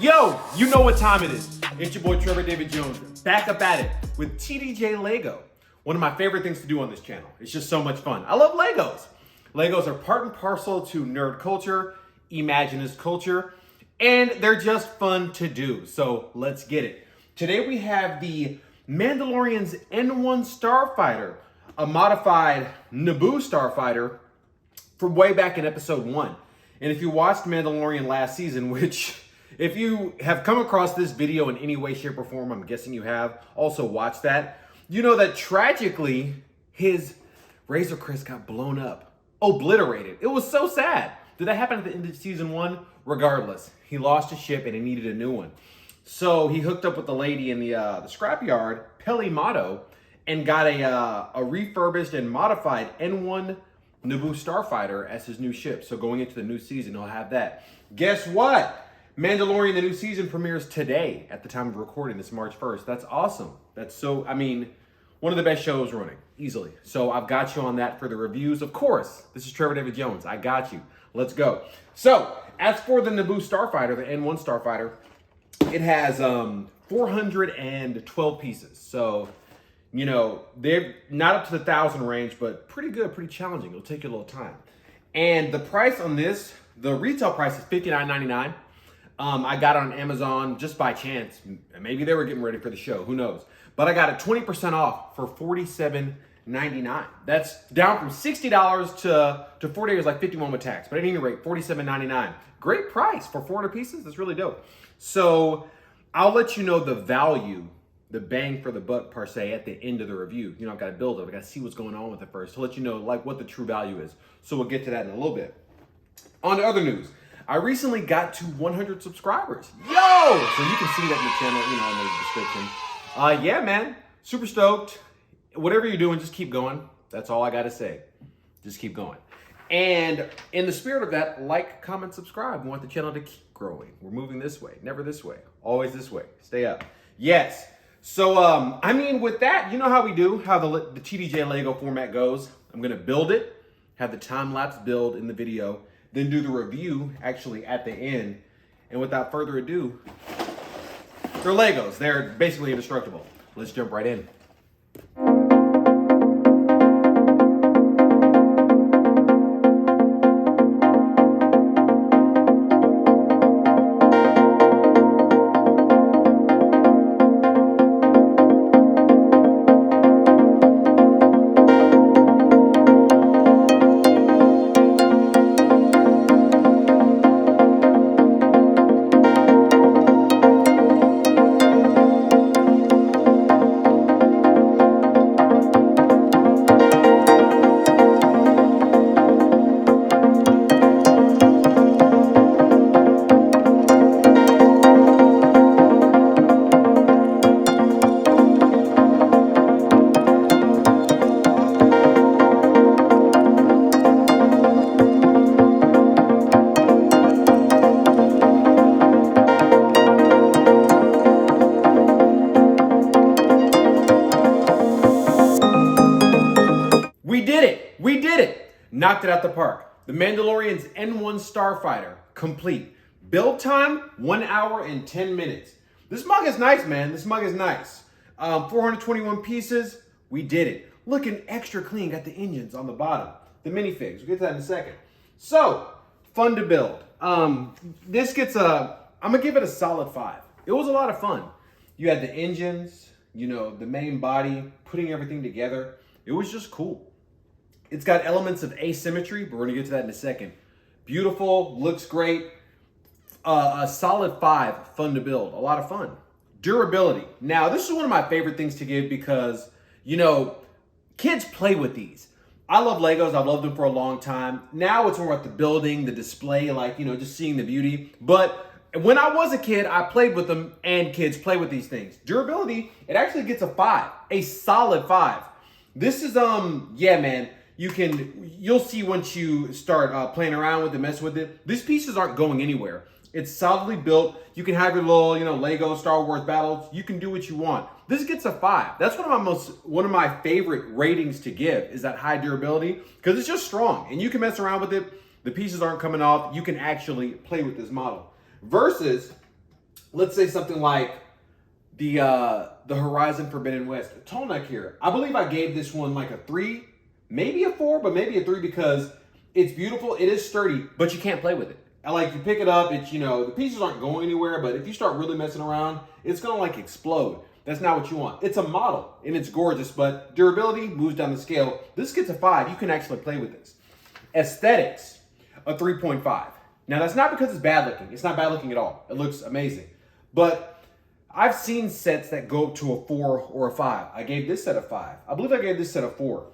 Yo, you know what time it is. It's your boy Trevor David Jones, back up at it with TDJ Lego. One of my favorite things to do on this channel. It's just so much fun. I love Legos. Legos are part and parcel to nerd culture, Imaginist culture, and they're just fun to do. So let's get it. Today we have the Mandalorian's N-1 Starfighter, a modified Naboo Starfighter from way back in episode 1. And if you watched Mandalorian last season, which if you have come across this video in any way, shape, or form, I'm guessing you have also watched that, you know that tragically his Razor Crest got blown up, obliterated. It was so sad. Did that happen at the end of season 1? Regardless, he lost his ship and he needed a new one. So he hooked up with the lady in the scrapyard, Peli Motto, and got a refurbished and modified N-1 Naboo Starfighter as his new ship. So going into the new season, he'll have that. Guess what? Mandalorian, the new season, premieres today at the time of recording. This March 1st. That's awesome. That's so, I mean, one of the best shows running, easily. So I've got you on that for the reviews. Of course, this is Trevor David Jones. I got you. Let's go. So as for the Naboo Starfighter, the N-1 Starfighter, it has 412 pieces. So, you know, they're not up to the 1,000 range, but pretty good, pretty challenging. It'll take you a little time. And the price on this, the retail price is $59.99. I got it on Amazon just by chance. Maybe they were getting ready for the show. Who knows? But I got it 20% off for $47.99. That's down from $60 to $40, like $51 with tax. But at any rate, $47.99. Great price for 400 pieces. That's really dope. So I'll let you know the value, the bang for the buck per se, at the end of the review. You know, I've got to build it. I've got to see what's going on with it first to let you know like what the true value is. So we'll get to that in a little bit. On to other news. I recently got to 100 subscribers. Yo! So you can see that in the channel, you know, in the description. Yeah, man. Super stoked. Whatever you're doing, just keep going. That's all I got to say. Just keep going. And in the spirit of that, like, comment, subscribe. We want the channel to keep growing. We're moving this way, never this way, always this way. Stay up. Yes. So, I mean, with that, you know how we do, how the TDJ Lego format goes. I'm going to build it, have the time-lapse build in the video, then do the review actually at the end. And without further ado, they're Legos. They're basically indestructible. Let's jump right in. We did it! Knocked it out the park. The Mandalorian's N-1 Starfighter, complete. Build time, 1 hour and 10 minutes. This mug is nice, man. This mug is nice. 421 pieces, we did it. Looking extra clean, got the engines on the bottom. The minifigs, we'll get to that in a second. So, fun to build. This gets I'm gonna give it a solid 5. It was a lot of fun. You had the engines, you know, the main body, putting everything together. It was just cool. It's got elements of asymmetry, but we're gonna get to that in a second. Beautiful, looks great. A solid 5, fun to build, a lot of fun. Durability. Now, this is one of my favorite things to give because, you know, kids play with these. I love Legos, I've loved them for a long time. Now it's more about the building, the display, like, you know, just seeing the beauty. But when I was a kid, I played with them, and kids play with these things. Durability, it actually gets a 5, a solid 5. This is, yeah, man. You'll see once you start playing around with it, mess with it. These pieces aren't going anywhere. It's solidly built. You can have your little, you know, Lego Star Wars battles. You can do what you want. This gets a 5. That's one of my favorite ratings to give, is that high durability, because it's just strong and you can mess around with it. The pieces aren't coming off. You can actually play with this model. Versus, let's say something like the Horizon Forbidden West. Tall neck here. I believe I gave this one like a 3, maybe a 4, but maybe a 3 because it's beautiful. It is sturdy, but you can't play with it. You pick it up, it's, the pieces aren't going anywhere, but if you start really messing around, it's gonna like explode. That's not what you want. It's a model and it's gorgeous, but durability moves down the scale. This gets a 5. You can actually play with this. Aesthetics, a 3.5. Now that's not because it's bad looking. It's not bad looking at all. It looks amazing. But I've seen sets that go up to a 4 or a 5. I gave this set a 5. I believe I gave this set a 4.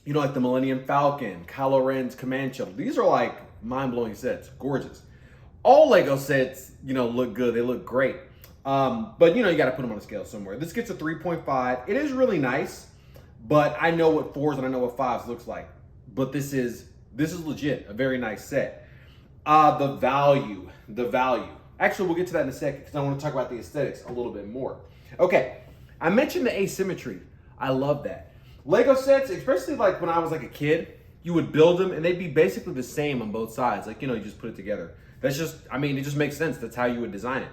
Like the Millennium Falcon, Kylo Ren's Command Shuttle. These are like mind-blowing sets, gorgeous. All Lego sets, look good. They look great. But you got to put them on a scale somewhere. This gets a 3.5. It is really nice, but I know what 4s and I know what 5s looks like. But this is legit, a very nice set. The value. Actually, we'll get to that in a second because I want to talk about the aesthetics a little bit more. Okay, I mentioned the asymmetry. I love that. Lego sets, especially like when I was like a kid, you would build them and they'd be basically the same on both sides. You just put it together. That's just, it just makes sense. That's how you would design it.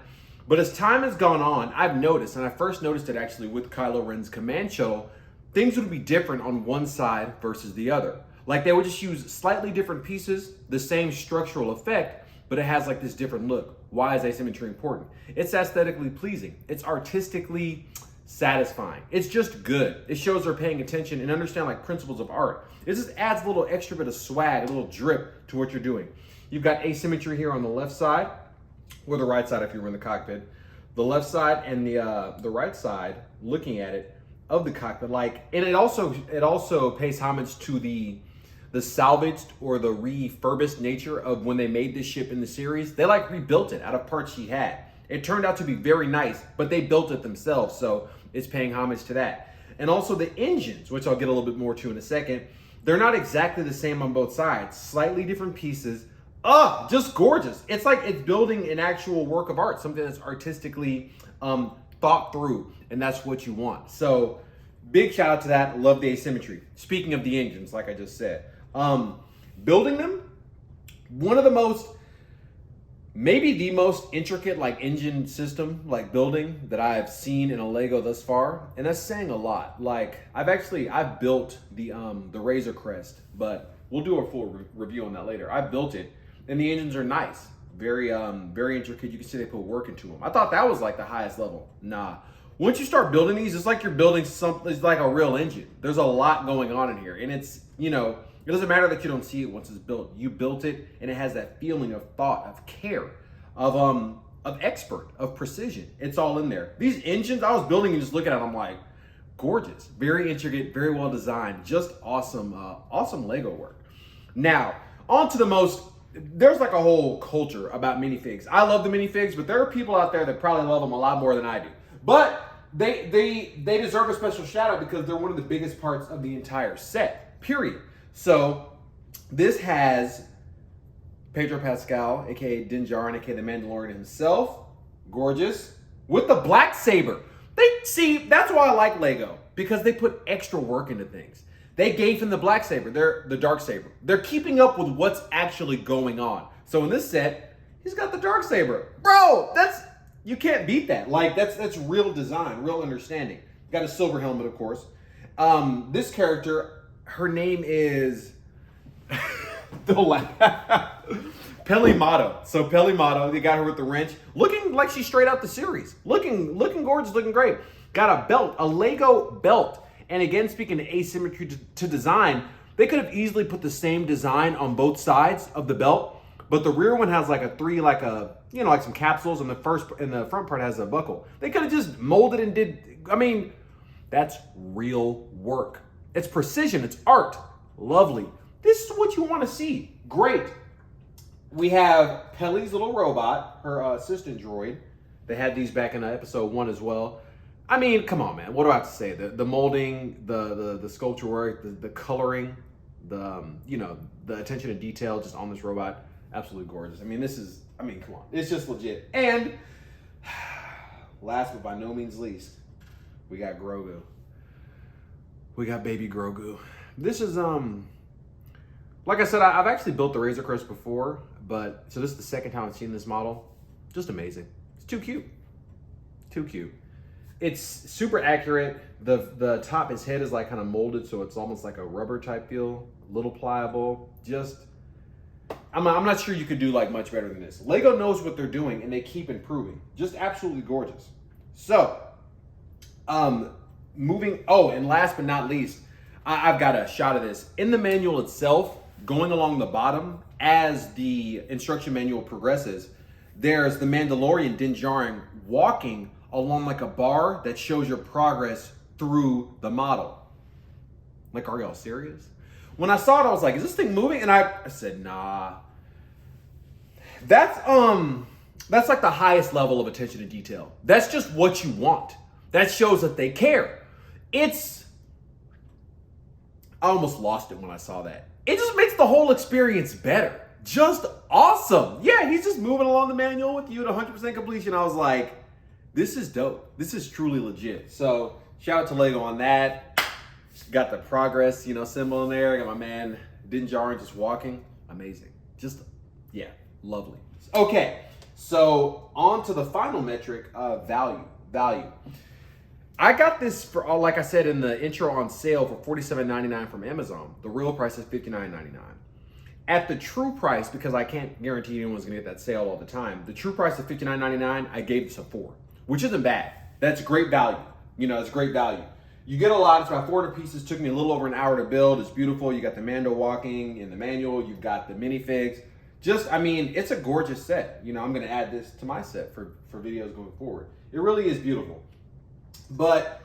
But as time has gone on, I've noticed, and I first noticed it actually with Kylo Ren's Command Shuttle, things would be different on one side versus the other. Like they would just use slightly different pieces, the same structural effect, but it has like this different look. Why is asymmetry important? It's aesthetically pleasing. It's artistically satisfying. It's just good. It shows they're paying attention and understand like principles of art. It just adds a little extra bit of swag, a little drip to what you're doing. You've got asymmetry here on the left side, or the right side if you were in the cockpit. The left side and the right side, looking at it, of the cockpit. And it also pays homage to the salvaged or the refurbished nature of when they made this ship in the series. They rebuilt it out of parts she had. It turned out to be very nice, but they built it themselves, so it's paying homage to that. And also the engines, which I'll get a little bit more to in a second, they're not exactly the same on both sides. Slightly different pieces. Just gorgeous. It's like it's building an actual work of art, something that's artistically thought through, and that's what you want. So big shout out to that. Love the asymmetry. Speaking of the engines, like I just said, building them, one of the most, maybe the most intricate engine system building that I've seen in a Lego thus far, and that's saying a lot. I've built the Razor Crest, but we'll do a full review on that later. I built it, and the engines are nice, very intricate. You can see they put work into them. I thought that was the highest level. Nah, once you start building these, it's like you're building something. It's like a real engine. There's a lot going on in here, and it's it doesn't matter that you don't see it once it's built. You built it, and it has that feeling of thought, of care, of expert, of precision. It's all in there. These engines, I was building and just looking at them, I'm like, gorgeous, very intricate, very well designed, just awesome, awesome Lego work. Now, on to the most. There's a whole culture about minifigs. I love the minifigs, but there are people out there that probably love them a lot more than I do. But they deserve a special shout out because they're one of the biggest parts of the entire set. Period. So this has Pedro Pascal, aka Din Djarin, aka the Mandalorian himself, gorgeous, with the black saber. That's why I like Lego, because they put extra work into things. They gave him the black saber, the dark saber. They're keeping up with what's actually going on. So in this set, he's got the dark saber. Bro, you can't beat that. That's real design, real understanding. Got a silver helmet, of course. This character, her name is Peli Motto. So Peli Motto, they got her with the wrench, looking like she's straight out the series. Looking gorgeous, looking great. Got a belt, a Lego belt. And again, speaking of asymmetry to design, they could have easily put the same design on both sides of the belt, but the rear one has some capsules, and the front part has a buckle. They could have just molded and did. That's real work. It's precision. It's art. Lovely. This is what you want to see. Great. We have Peli's little robot, her assistant droid. They had these back in episode 1 as well. Come on, man. What do I have to say? The molding, the sculpture work, the coloring, the attention to detail just on this robot, absolutely gorgeous. Come on. It's just legit. And last but by no means least, we got Grogu. We got baby Grogu. This is Like I said, I've actually built the Razor Crest before, but so this is the second time I've seen this model. Just amazing. It's too cute. Too cute. It's super accurate. The top, his head is like kind of molded, so it's almost like a rubber type feel. A little pliable. Just, I'm not sure you could do like much better than this. Lego knows what they're doing and they keep improving. Just absolutely gorgeous. So, moving, oh, and last but not least, I've got a shot of this. In the manual itself, going along the bottom, as the instruction manual progresses, there's the Mandalorian Din Djarin walking along like a bar that shows your progress through the model. Like, are y'all serious? When I saw it, I was like, is this thing moving? And I said, nah. That's like the highest level of attention to detail. That's just what you want. That shows that they care. I almost lost it when I saw that. It just makes the whole experience better. Just awesome. Yeah, he's just moving along the manual with you at 100% completion. I was like, this is dope. This is truly legit. So shout out to Lego on that. Got the progress, symbol in there. Got my man Din Djarin just walking. Amazing. Just, yeah, lovely. Okay, so on to the final metric, value. I got this for, like I said in the intro, on sale for $47.99 from Amazon. The real price is $59.99. At the true price, because I can't guarantee anyone's gonna get that sale all the time, the true price of $59.99, I gave this a 4, which isn't bad. That's great value. It's great value. You get a lot, it's about 400 pieces, took me a little over an hour to build. It's beautiful. You got the Mando walking in the manual, you've got the minifigs. It's a gorgeous set. I'm gonna add this to my set for videos going forward. It really is beautiful. But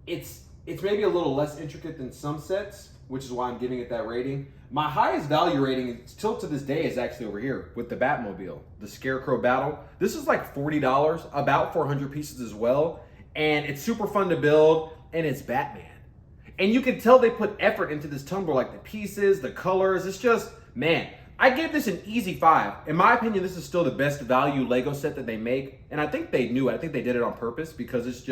it's maybe a little less intricate than some sets, which is why I'm giving it that rating. My highest value rating still to this day is actually over here with the Batmobile, the Scarecrow Battle. This is like $40, about 400 pieces as well. And it's super fun to build, and it's Batman. And you can tell they put effort into this tumbler, like the pieces, the colors. It's just, man, I gave this an easy 5. In my opinion, this is still the best value Lego set that they make. And I think they knew it. I think they did it on purpose because it's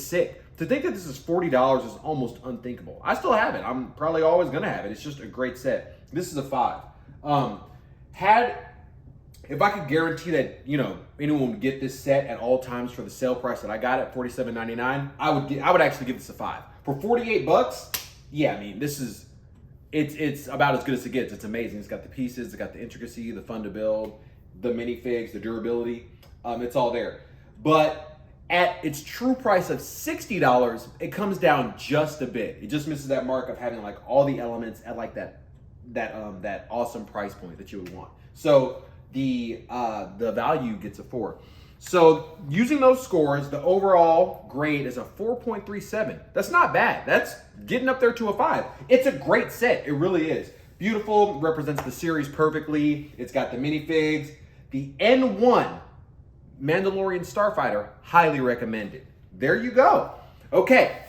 sick. To think that this is $40 is almost unthinkable. I still have it. I'm probably always gonna have it. It's just a great set. This is a 5. If I could guarantee that, anyone would get this set at all times for the sale price that I got at $47.99, I would actually give this a 5. For $48, yeah, it's about as good as it gets. It's amazing. It's got the pieces, it's got the intricacy, the fun to build, the minifigs, the durability. It's all there. But at its true price of $60, it comes down just a bit. It just misses that mark of having like all the elements at like that awesome price point that you would want. So the value gets a 4. So using those scores, the overall grade is a 4.37. That's not bad. That's getting up there to a 5. It's a great set. It really is. Beautiful, represents the series perfectly. It's got the minifigs. The N-1 Mandalorian Starfighter, highly recommended. There you go. Okay,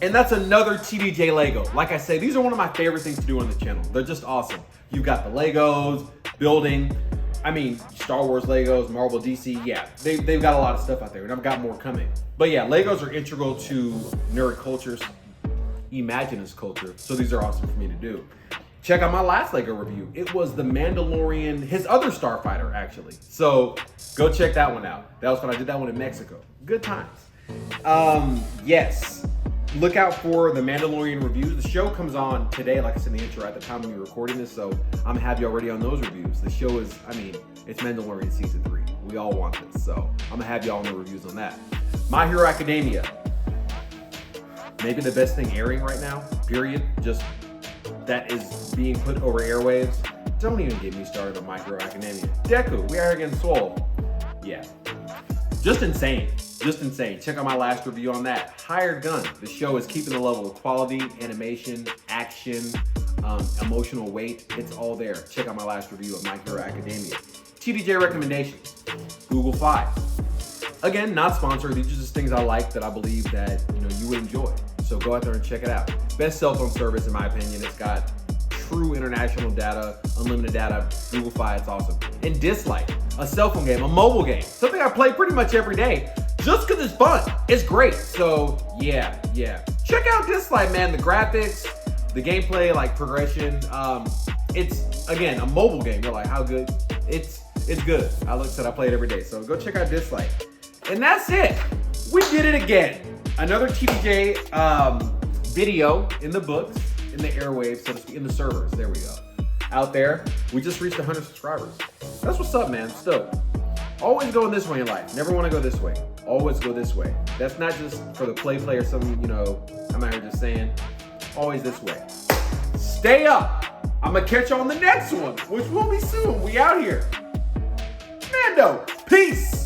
and that's another TDJ Lego. Like I say, these are one of my favorite things to do on this channel. They're just awesome. You've got the Legos, building, Star Wars Legos, Marvel, DC, yeah. They've got a lot of stuff out there, and I've got more coming. But yeah, Legos are integral to nerd cultures, Imaginist culture, so these are awesome for me to do. Check out my last Lego review. It was the Mandalorian, his other Starfighter, actually. So go check that one out. That was when I did that one in Mexico. Good times. Yes. Look out for the Mandalorian reviews. The show comes on today, like I said in the intro, at the time when we're recording this, so I'm gonna have you already on those reviews. The show is, it's Mandalorian Season 3. We all want this, so I'm gonna have y'all on the reviews on that. My Hero Academia. Maybe the best thing airing right now, period. Just that is being put over airwaves. Don't even get me started on My Hero Academia. Deku, we are getting swole. Yeah. Just insane. Just insane. Check out my last review on that. Hired Gun. The show is keeping the level of quality, animation, action, emotional weight. It's all there. Check out my last review of My Hero Academia. TDJ Recommendations. Google Fi. Again, not sponsored. These are just things I like that I believe that you would enjoy. So go out there and check it out. Best cell phone service in my opinion. It's got true international data, unlimited data, Google Fi, it's awesome. And Dislike, a cell phone game, a mobile game, something I play pretty much every day, just because it's fun. It's great. So yeah. Check out Dislike, man. The graphics, The gameplay, like progression, it's again a mobile game. You're like, how good? It's good. I play it every day. So go check out Dislike. And that's it. We did it again. Another TDJ video in the books, in the airwaves, so to speak, in the servers. There we go. Out there, we just reached 100 subscribers. That's what's up, man. Still, always going this way in life. Never want to go this way. Always go this way. That's not just for the play or something, you know, I'm out here just saying. Always this way. Stay up. I'm gonna catch you on the next one, which will be soon. We out here. Mando, peace.